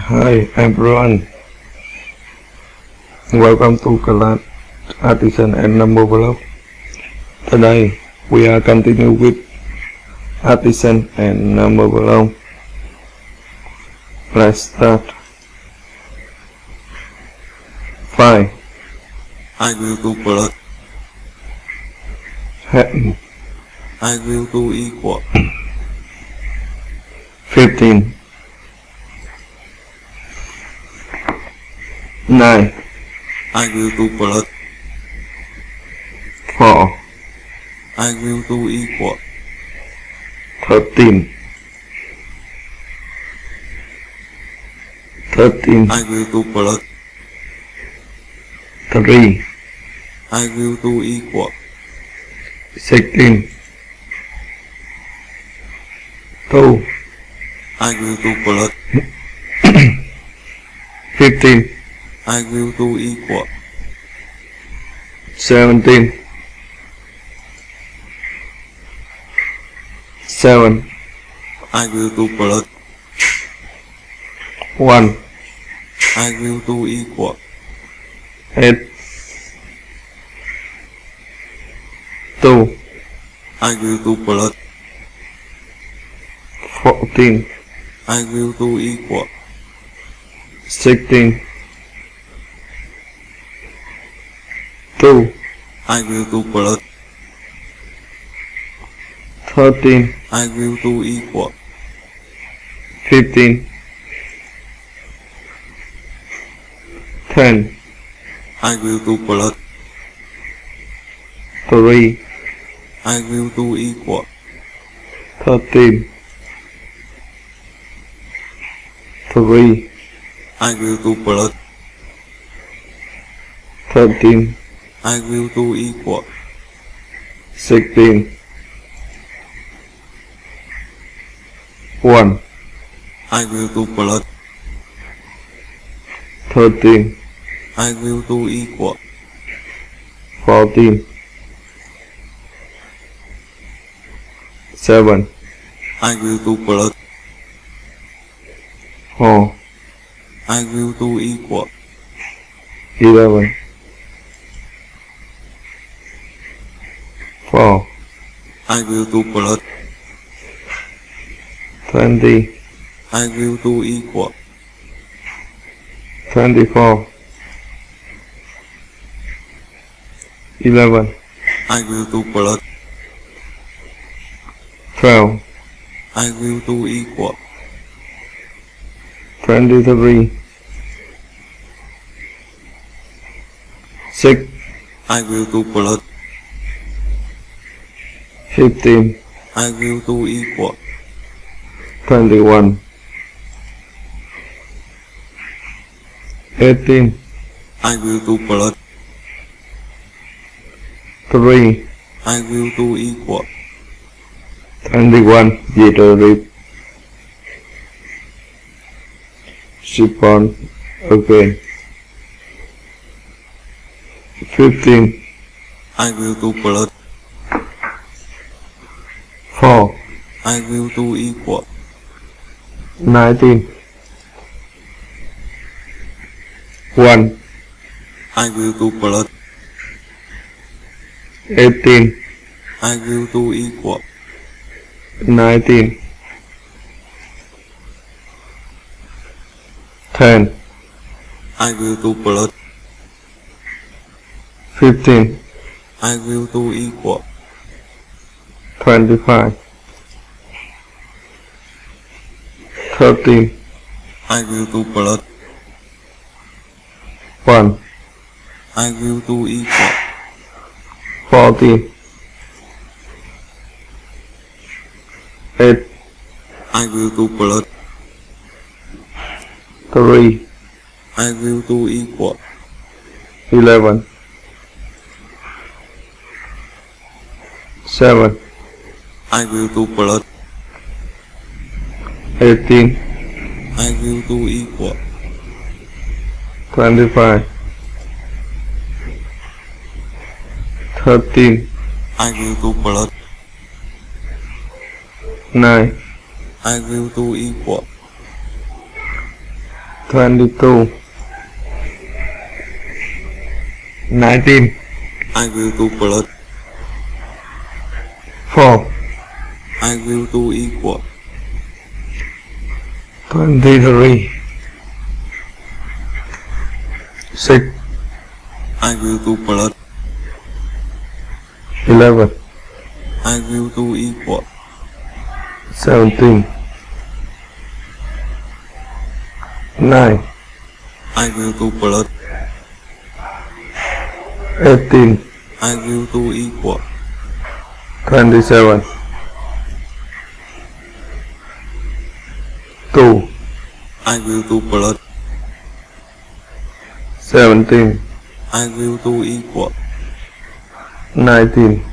Hi everyone, welcome to class Artisan and Number Blog. Today we are continue with Artisan and Number Blog. Let's start. 5. I will do blood. I will do equal. 15. 9. I will do blood. 4. I will do equal. 13. 13. I will do blood. 3. I will do equal. 16. 2. I will do blood. 15. I will do equal. 17. 7. I will do blood. 1. I will do equal. 8. 2. I will do blood. 14. I will do equal. 16. 2. I will do blood. 13. I will do equal. 15. 10. I will do blood. 3. I will do equal. 13. 3. I will do blood. 13. I will do equal. 16. 1. I will do blood. 13. I will do equal. 14. 7. I will do blood. 4. I will do equal. 11. 4. I will do blood. 20. I will do equal. 24. 11. I will do blood. 12. I will do equal. 23. 6. I will do blood. 15. I will do equal. 21. 18. I will do blood. 3. I will do equal. 21. Zero rip. Ship on again. 15. I will do blood. 4. I will do equal. 19. 1. I will do blood. 18. I will do equal. 19. 10. I will do blood. 15. I will do equal. 25. 13. I will do blood. 1. I will do equal. 14. 8. I will do blood. 3. I will do equal. 11. 7. I will do blood. 18. I will do equal. 25. 13. I will do blood. 9. I will do equal. 22, 19, I will do blood. 4, I will do equal. 23, 6, I will do blood. 11, I will do equal. 17, 9, I will do blood. 18, I will do equal. 27, 2, I will do blood. 17, I will do equal. 19,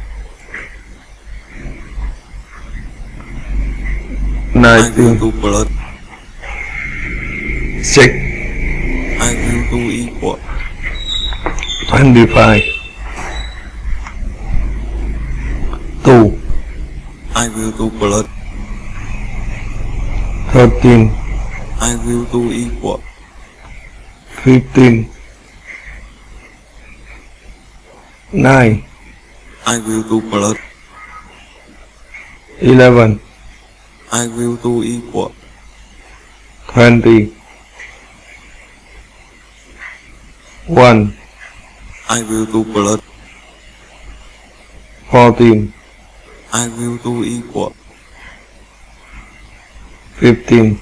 I will 19, do blood. 6, I will do equal. 25, 2, I will do blood. 13, I will do equal. 15, 9, I will do blood. 11, I will do equal. 20, 1, I will do blood. 14, I will do equal. 15,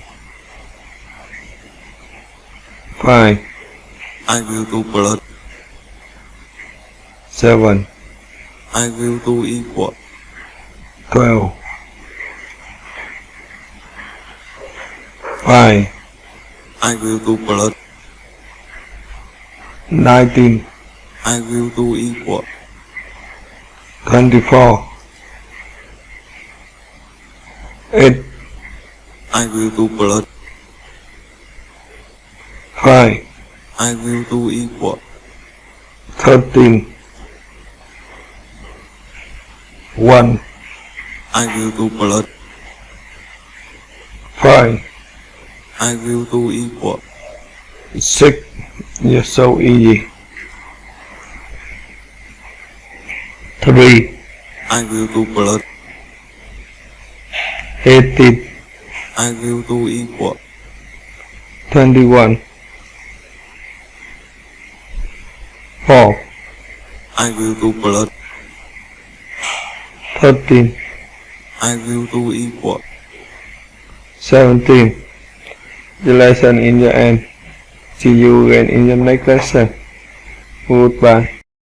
5, I will do blood. 7, I will do equal. 12, 5, I will do blood. 19, I will do equal. 24, 8, I will do blood. 5, I will do equal. 13, 1, I will do blood. 5, I will do equal. 6. You're so easy. 3, I will do blood. 18, I will do equal. 21, 4, I will do blood. 13, I will do equal. 17. The lesson in the end. See you again in the next lesson. Goodbye.